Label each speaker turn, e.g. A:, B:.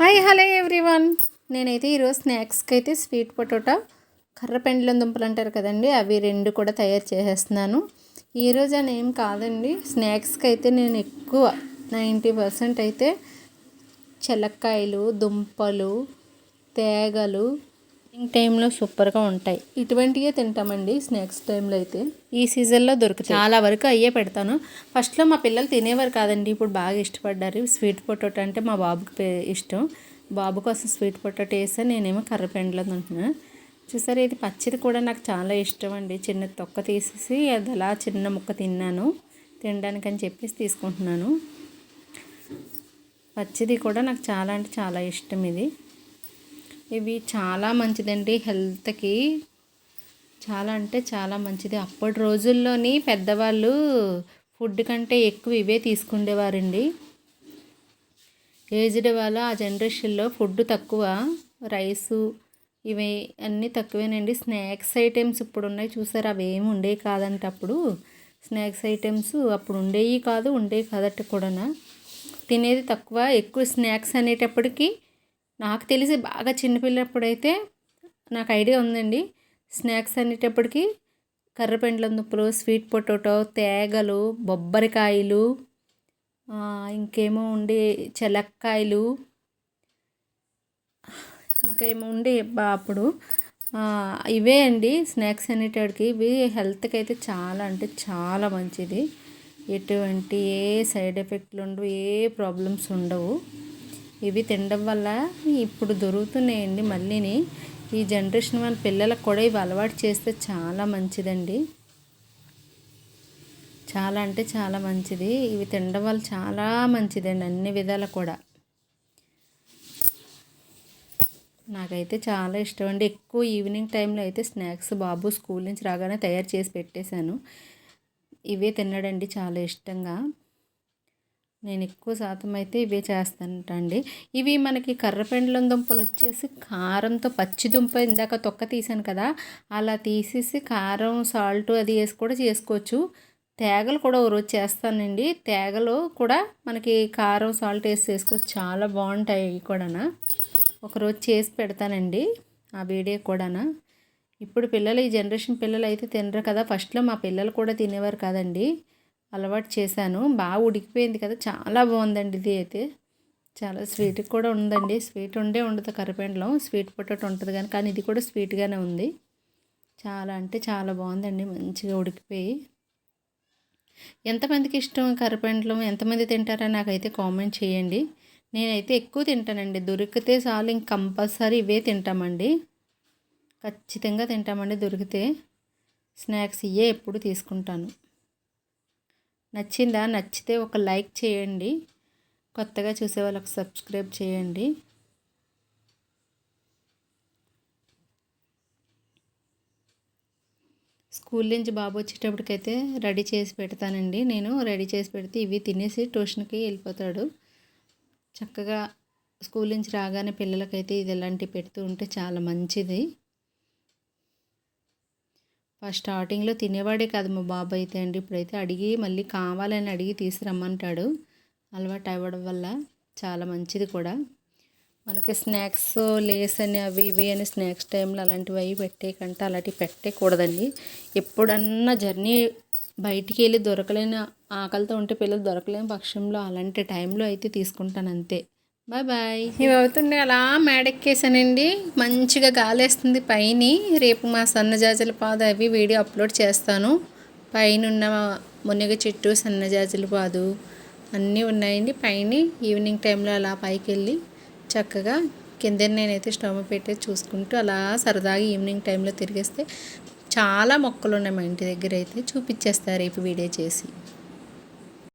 A: Hi hello everyone. నేనైతే ఈరోజు స్నాక్స్కి అయితే స్వీట్ పొటాటో కర్ర పెండ్లం దుంపలు అంటారు కదండి, అవి రెండు కూడా తయారు చేసేస్తున్నాను. ఈరోజు అని ఏం కాదండి, స్నాక్స్కి అయితే నేను ఎక్కువ 90% అయితే చెలక్కాయలు, దుంపలు, తేగలు టైంలో సూపర్గా ఉంటాయి. ఇటువంటివే తింటామండి స్నాక్స్ టైంలో అయితే. ఈ సీజన్లో దొరుకుతాయి, చాలా వరకు అయ్యే పెడతాను. ఫస్ట్లో మా పిల్లలు తినేవారు కాదండి, ఇప్పుడు బాగా ఇష్టపడ్డారు. స్వీట్ పొటాటో అంటే మా బాబుకి ఇష్టం. బాబు కోసం స్వీట్ పొటాటో వేస్తే నేనేమో కర్రపెండ్లో తింటున్నాను. చూసారా, ఇది పచ్చిది కూడా నాకు చాలా ఇష్టం అండి. చిన్న తొక్క తీసేసి అది అలా చిన్న ముక్క తిన్నాను, తినడానికని చెప్పేసి తీసుకుంటున్నాను. పచ్చిది కూడా నాకు చాలా అంటే చాలా ఇష్టం. ఇవి చాలా మంచిదండి హెల్త్కి, చాలా అంటే చాలా మంచిది. అప్పటి రోజుల్లోని పెద్దవాళ్ళు ఫుడ్ కంటే ఎక్కువ ఇవే తీసుకునేవారండి. ఏజ్డ్ వాళ్ళు ఆ జనరేషన్లో ఫుడ్ తక్కువ, రైసు ఇవి అన్నీ తక్కువేనండి. స్నాక్స్ ఐటమ్స్ ఇప్పుడు ఉన్నాయి చూసారు, అవి ఏమి ఉండేవి కాదంటే అప్పుడు. స్నాక్స్ ఐటమ్స్ అప్పుడు ఉండేవి కాదట కూడా. తినేది తక్కువ, ఎక్కువ స్నాక్స్ అనేటప్పటికీ నాకు తెలిసి బాగా చిన్నపిల్లప్పుడైతే నాకు ఐడియా ఉందండి. స్నాక్స్ అనేటప్పటికి కర్రపెండ్లం దుంపలు, స్వీట్ పొటాటో, తేగలు, బొబ్బరికాయలు, ఇంకేమో ఉండే చెలక్కాయలు, ఇంకేమో ఉండే అప్పుడు ఇవే అండి స్నాక్స్ అనేటప్పటికి. ఇవి హెల్త్కి అయితే చాలా అంటే చాలా మంచిది. ఎటువంటి ఏ సైడ్ ఎఫెక్ట్లు ఉండవు, ఏ ప్రాబ్లమ్స్ ఉండవు. ఇవి తినడం వల్ల ఇప్పుడు దొరుకుతున్నాయండి మళ్ళీని. ఈ జనరేషన్ వాళ్ళ పిల్లలకు కూడా ఇవి అలవాటు చేస్తే చాలా మంచిదండి, చాలా అంటే చాలా మంచిది. ఇవి తినడం వల్ల చాలా మంచిదండి అన్ని విధాలు కూడా. నాకైతే చాలా ఇష్టం అండి. ఎక్కువ ఈవినింగ్ టైంలో అయితే స్నాక్స్ బాబు స్కూల్ నుంచి రాగానే తయారు చేసి పెట్టేశాను. ఇవే తిన్నాడండి చాలా ఇష్టంగా. నేను ఎక్కువ శాతం అయితే ఇవే చేస్తానంటండి. ఇవి మనకి కర్రపెండ్లం దుంపలు వచ్చేసి కారంతో, పచ్చి దుంప ఇందాక తొక్క తీసాను కదా, అలా తీసేసి కారం సాల్ట్ అది వేసి కూడా చేసుకోవచ్చు. తేగలు కూడా ఒకరోజు చేస్తానండి. తేగలు కూడా మనకి కారం సాల్ట్ వేసి చేసుకోవచ్చు, చాలా బాగుంటాయి. అవి కూడా ఒకరోజు చేసి పెడతానండి, ఆ వీడియో కూడా. ఇప్పుడు పిల్లలు, ఈ జనరేషన్ పిల్లలు అయితే తినరు కదా. ఫస్ట్లో మా పిల్లలు కూడా తినేవారు కాదండి, అలవాటు చేశాను. బాగా ఉడికిపోయింది కదా, చాలా బాగుందండి. ఇది అయితే చాలా స్వీట్ కూడా ఉందండి. స్వీట్ ఉండదు కర్రపెండ్లం, స్వీట్ పొటాటో ఉంటుంది కానీ ఇది కూడా స్వీట్గానే ఉంది. చాలా అంటే చాలా బాగుందండి, మంచిగా ఉడికిపోయి. ఎంతమందికి ఇష్టం కర్రపెండ్లం, ఎంతమంది తింటారో నాకైతే కామెంట్ చేయండి. నేనైతే ఎక్కువ తింటానండి, దొరికితే చాలు ఇంక కంపల్సరీ ఇవే తింటామండి, ఖచ్చితంగా తింటామండి దొరికితే. స్నాక్స్ ఇవే ఎప్పుడు తీసుకుంటాను. నచ్చిందా? నచ్చితే ఒక లైక్ చేయండి, కొత్తగా చూసే వాళ్ళకి సబ్స్క్రైబ్ చేయండి. స్కూల్ నుంచి బాబు వచ్చేటప్పటికైతే రెడీ చేసి పెడతానండి. నేను రెడీ చేసి పెడితే ఇవి తినేసి ట్యూషన్కి వెళ్ళిపోతాడు. చక్కగా స్కూల్ నుంచి రాగానే పిల్లలకైతే ఇది ఇలాంటివి పెడుతూ ఉంటే చాలా మంచిది. ఫస్ట్ స్టార్టింగ్లో తినేవాడే కాదు మా బాబు అయితే అండి, ఇప్పుడైతే అడిగి మళ్ళీ కావాలని అడిగి తీసుకురమ్మంటాడు. అలవాటు అవ్వడం వల్ల చాలా మంచిది కూడా. మనకి స్నాక్స్ లేస్ అని అవి ఇవి అని స్నాక్స్ టైంలో అలాంటివి అవి పెట్టేకంటే అలాంటివి పెట్టకూడదండి. ఎప్పుడన్నా జర్నీ బయటికి వెళ్ళి దొరకలేని ఆకలితో ఉంటే పిల్లలు దొరకలేని పక్షంలో అలాంటి టైంలో అయితే తీసుకుంటాను అంతే. Bye bye. ఇవి అవుతుండే అలా మేడెక్కేసానండి, మంచిగా గాలేస్తుంది పైన. రేపు మా సన్నజాజుల పాదు అవి వీడియో అప్లోడ్ చేస్తాను. పైన ఉన్న మునగ చెట్టు, సన్నజాజుల పాదు అన్నీ ఉన్నాయండి పైన. ఈవినింగ్ టైంలో అలా పైకి వెళ్ళి చక్కగా కింద నేనైతే స్టవ్ పెట్టి చూసుకుంటూ అలా సరదాగా ఈవినింగ్ టైంలో తిరిగేస్తే చాలా మొక్కలు ఉన్నాయి మా ఇంటి దగ్గర అయితే. చూపించేస్తారు రేపు వీడియో చేసి.